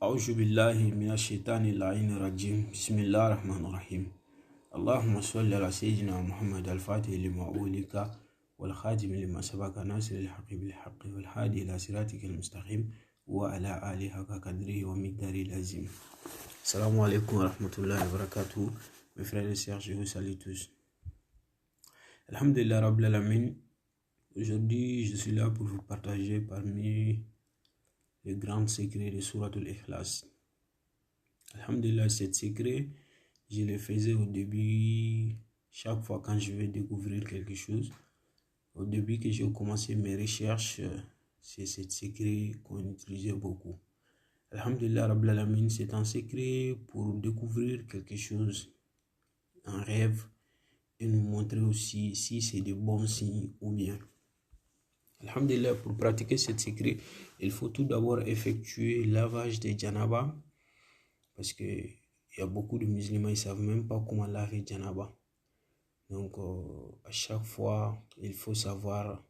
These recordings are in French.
أعوذ بالله من الشيطان اللعين الرجيم بسم الله الرحمن الرحيم اللهم صل على سيدنا محمد الفاتح لما أولك والخاتم لما سبق ناصر الحق بالحق والهادي إلى صراطك المستقيم وعلى آله حق قدره ومقداره العظيم. السلام عليكم ورحمة الله وبركاته. Mes frères et sœurs, je vous salue tous. Alhamdulillah Rabbil Alamin. Aujourd'hui, je suis là pour vous partager parmi les grands secrets de Surat al-Ikhlas. Alhamdulillah, cet secret, je le faisais au début, chaque fois quand je vais découvrir quelque chose. Au début que j'ai commencé mes recherches, c'est cet secret qu'on utilisait beaucoup. Alhamdulillah Rabbil Alamin, c'est un secret pour découvrir quelque chose, un rêve, et nous montrer aussi si c'est de bons signes ou bien. Alhamdulillah, pour pratiquer ce secret, il faut tout d'abord effectuer lavage de janaba, parce que il y a beaucoup de musulmans, ils ne savent même pas comment laver janaba. Donc, à chaque fois, il faut savoir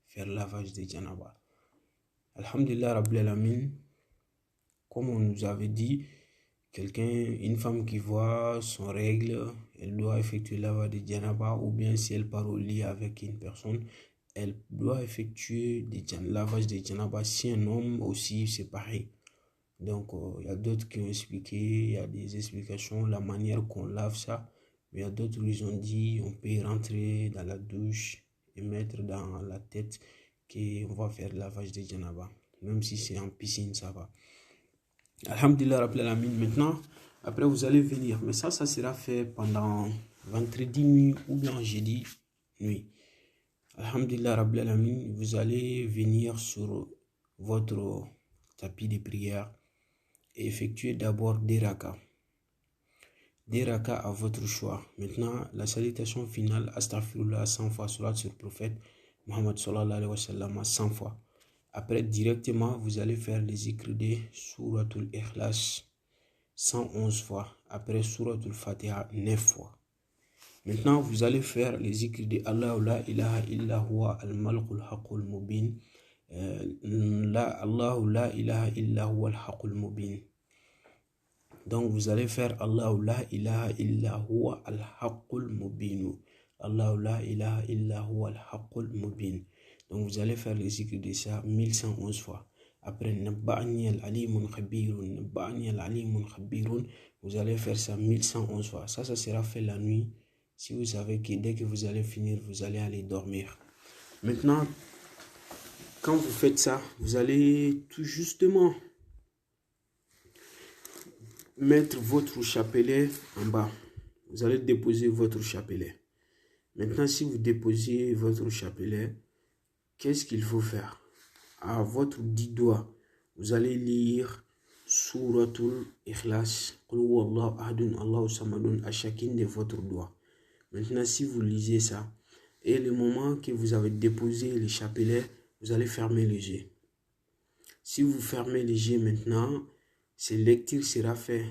faire lavage de janaba. Alhamdulillah, Rabbil Alamin, comme on nous avait dit, une femme qui voit son règle, elle doit effectuer lavage de janaba, ou bien si elle part au lit avec une personne, elle doit effectuer lavage de janaba. Si un homme aussi, c'est pareil. Donc, il y a d'autres qui ont expliqué, il y a des explications, la manière qu'on lave ça. Mais il y a d'autres qui ont dit, on peut rentrer dans la douche et mettre dans la tête qu'on va faire lavage de janaba. Même si c'est en piscine, ça va. Alhamdulillah Rabbil Alamin. Maintenant, après vous allez venir. Mais ça sera fait pendant vendredi nuit ou bien jeudi nuit. Alhamdulillah Rabbil Alamin, vous allez venir sur votre tapis de prière et effectuer d'abord des rakas. Des rakas à votre choix. Maintenant, la salutation finale, astaghfirullah 100 fois, salat sur le prophète Muhammad sallallahu alayhi wa sallam 100 fois. Après, directement, vous allez faire les zikr de Suratul Ikhlas 111 fois. Après, Suratul Fatiha 9 fois. Maintenant, vous allez faire les zikr de Allah la ilaha illa huwa al-malqul haqqul mubin. Allah la ilaha illa huwa al-haqqul mubin. Donc, vous allez faire Allah la ilaha illa huwa al-haqqul mubin. Allah la ilaha illa huwa al-haqqul mubin. Donc, vous allez faire les zikr de ça 1111 fois. Après, Nabba'ani al-alimun khabirun, Nabba'ani al-alimun khabirun, vous allez faire ça 1111 fois. Ça sera fait la nuit. Si vous savez que dès que vous allez finir, vous allez aller dormir. Maintenant, quand vous faites ça, vous allez tout justement mettre votre chapelet en bas. Vous allez déposer votre chapelet. Maintenant, si vous déposez votre chapelet, qu'est-ce qu'il faut faire? À votre 10 doigts, vous allez lire Suratul Ikhlas, Qul huwallahu ahadun, Allahu samadun, à chacune de votre doigts. Maintenant, si vous lisez ça, et le moment que vous avez déposé le chapelet, vous allez fermer les yeux. Si vous fermez les yeux maintenant, cette lecture sera faite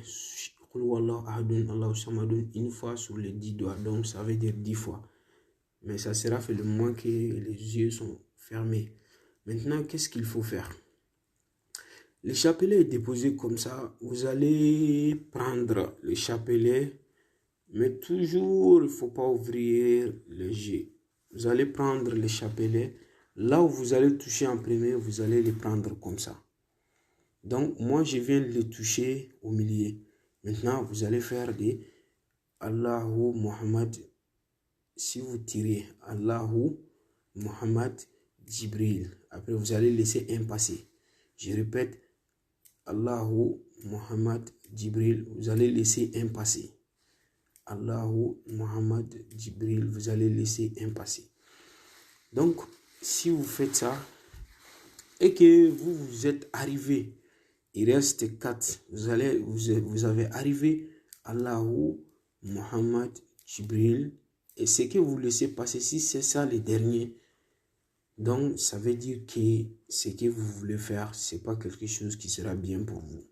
une fois sur les 10 doigts, donc ça veut dire 10 fois. Mais ça sera fait le moment que les yeux sont fermés. Maintenant, qu'est-ce qu'il faut faire? Le chapelet est déposé comme ça. Vous allez prendre le chapelet, mais toujours, il ne faut pas ouvrir les yeux. Vous allez prendre le chapelet. Là où vous allez toucher en premier, vous allez le prendre comme ça. Donc, moi, je viens de le toucher au milieu. Maintenant, vous allez faire des Allahu Muhammad. Si vous tirez Allahu Muhammad Jibril, après vous allez laisser un passé. Je répète, Allahu Muhammad Jibril, vous allez laisser un passé. Allahu Muhammad Jibril, vous allez laisser un passé. Donc, si vous faites ça et que vous êtes arrivé, il reste 4, vous avez arrivé Allahu Muhammad Jibril, et ce que vous laissez passer, si c'est ça le dernier, donc ça veut dire que ce que vous voulez faire, c'est pas quelque chose qui sera bien pour vous.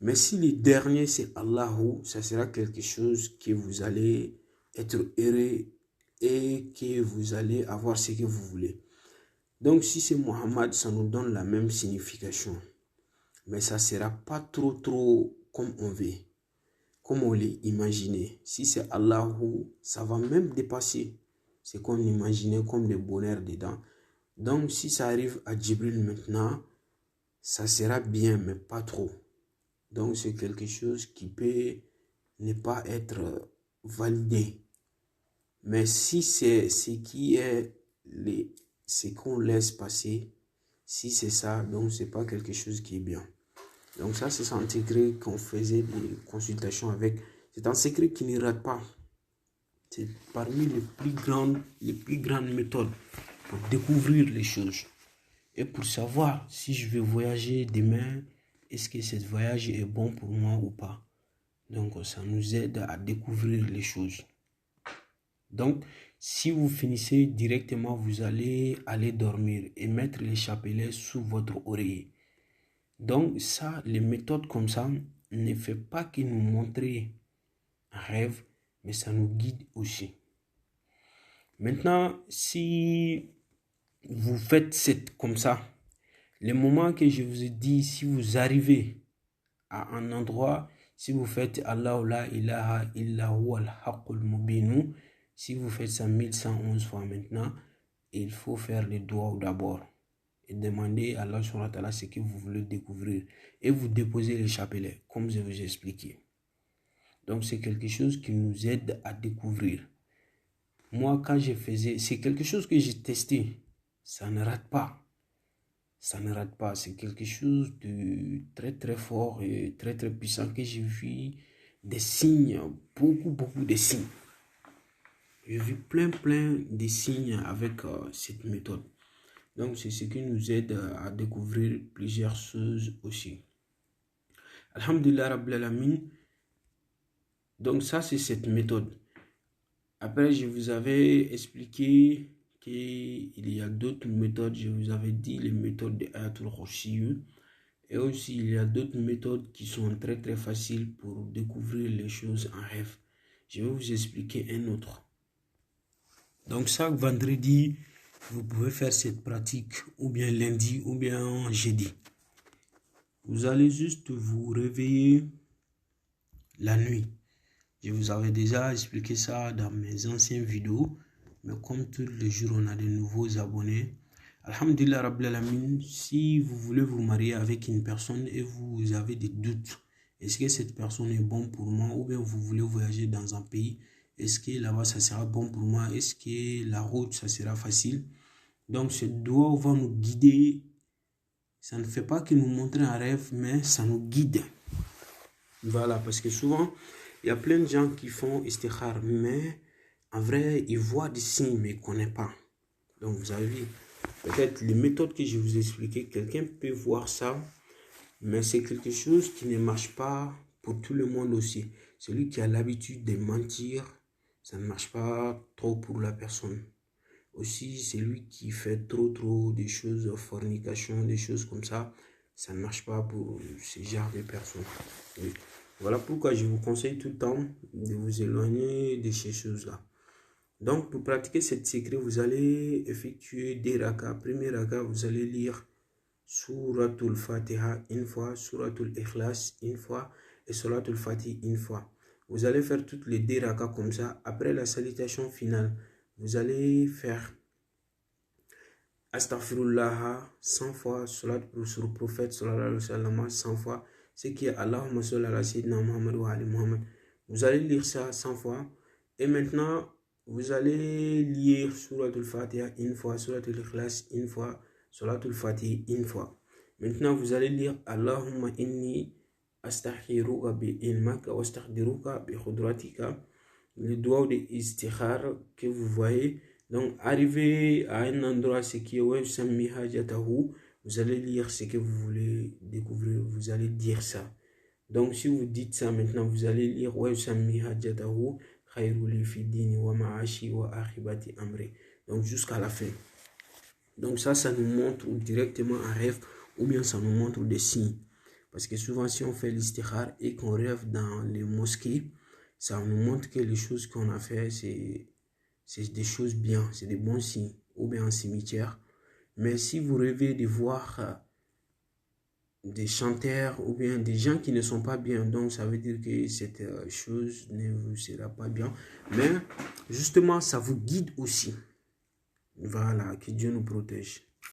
Mais si le dernier c'est Allahu, ça sera quelque chose que vous allez être heureux et que vous allez avoir ce que vous voulez. Donc si c'est Muhammad, ça nous donne la même signification. mais ça ne sera pas trop comme on veut, comme on l'a imaginé. Si c'est Allahu, ça va même dépasser ce qu'on imaginait comme le bonheur dedans. Donc, si ça arrive à Djibril maintenant, ça sera bien, mais pas trop. Donc, c'est quelque chose qui peut ne pas être validé. Mais si c'est ce qui est ce qu'on laisse passer, si c'est ça, donc c'est pas quelque chose qui est bien. Donc ça, c'est un secret qu'on faisait des consultations avec. C'est un secret qui ne rate pas. C'est parmi les plus grandes méthodes pour découvrir les choses. Et pour savoir si je vais voyager demain, est-ce que ce voyage est bon pour moi ou pas. Donc ça nous aide à découvrir les choses. Donc, si vous finissez directement, vous allez aller dormir et mettre les chapelets sous votre oreiller. Donc, ça, les méthodes comme ça ne fait pas que nous montrer un rêve, mais ça nous guide aussi. Maintenant, si vous faites comme ça, les moments que je vous ai dit, si vous arrivez à un endroit, si vous faites Allahu la ilaha illa huwa al-haqqul mubinu, si vous faites ça 1111 fois maintenant, il faut faire les doigts d'abord et demander à Allah subhanahu wa ta'ala ce que vous voulez découvrir et vous déposez les chapelets comme je vous ai expliqué. Donc c'est quelque chose qui nous aide à découvrir. Moi quand je faisais, c'est quelque chose que j'ai testé, ça ne rate pas. Ça ne rate pas, c'est quelque chose de très fort et très puissant que j'ai vu des signes, beaucoup de signes. J'ai vu plein de signes avec cette méthode. Donc c'est ce qui nous aide à découvrir plusieurs choses aussi. Alhamdulillah Rabbil Alamin. Donc ça c'est cette méthode. Après je vous avais expliqué qu'il y a d'autres méthodes. Je vous avais dit les méthodes de Ayatul Khursi. Et aussi il y a d'autres méthodes qui sont très faciles pour découvrir les choses en rêve. Je vais vous expliquer un autre. Donc chaque vendredi, vous pouvez faire cette pratique, ou bien lundi, ou bien jeudi. Vous allez juste vous réveiller la nuit. Je vous avais déjà expliqué ça dans mes anciennes vidéos, mais comme tous les jours, on a de nouveaux abonnés. Alhamdulillah Rabbil Alamin, si vous voulez vous marier avec une personne et vous avez des doutes, est-ce que cette personne est bonne pour moi, ou bien vous voulez voyager dans un pays, est-ce que là-bas ça sera bon pour moi, est-ce que la route ça sera facile. Donc ce doigt va nous guider. Ça ne fait pas que nous montrer un rêve, mais ça nous guide. Voilà, parce que souvent il y a plein de gens qui font istikhar, mais en vrai ils voient des signes mais ils ne connaissent pas. Donc vous avez vu, peut-être les méthodes que je vous ai expliquées, quelqu'un peut voir ça, mais c'est quelque chose qui ne marche pas pour tout le monde aussi. Celui qui a l'habitude de mentir, ça ne marche pas trop pour la personne. Aussi, celui qui fait trop des choses, fornication, des choses comme ça, ça ne marche pas pour ce genre de personnes. Oui. Voilà pourquoi je vous conseille tout le temps de vous éloigner de ces choses-là. Donc, pour pratiquer cette secret, vous allez effectuer des rakas. Premier raka, vous allez lire Suratul Fatiha une fois, Suratul Ikhlas une fois et Suratul Fatih une fois. Vous allez faire toutes les deux rakas comme ça. Après la salutation finale, vous allez faire Astaghfirullah 100 fois, Salat sur le prophète sallallahu alayhi wa sallam 100 fois, ce qui est Allahumma salli ala sayyidina Muhammad wa ali Muhammad. Vous allez lire ça 100 fois et maintenant vous allez lire Suratul Fatiha une fois, Suratul Ikhlas une fois, Suratul Fatih une fois. Maintenant vous allez lire Allahumma inni astaghfiruka bi ilmaka wa astaghfiruka bi khudratika, le doigt de istikhar que vous voyez. Donc, arrivé à un endroit, ce qui est vous allez lire ce que vous voulez découvrir, vous allez dire ça. Donc, si vous dites ça maintenant, vous allez lire donc, jusqu'à la fin. Donc, ça nous montre directement un rêve ou bien ça nous montre des signes. Parce que souvent, si on fait l'istikhar et qu'on rêve dans les mosquées, ça nous montre que les choses qu'on a fait, c'est des choses bien, c'est des bons signes, ou bien un cimetière. Mais si vous rêvez de voir des chanteurs ou bien des gens qui ne sont pas bien. Donc, ça veut dire que cette chose ne vous sera pas bien. Mais, justement, ça vous guide aussi. Voilà, que Dieu nous protège.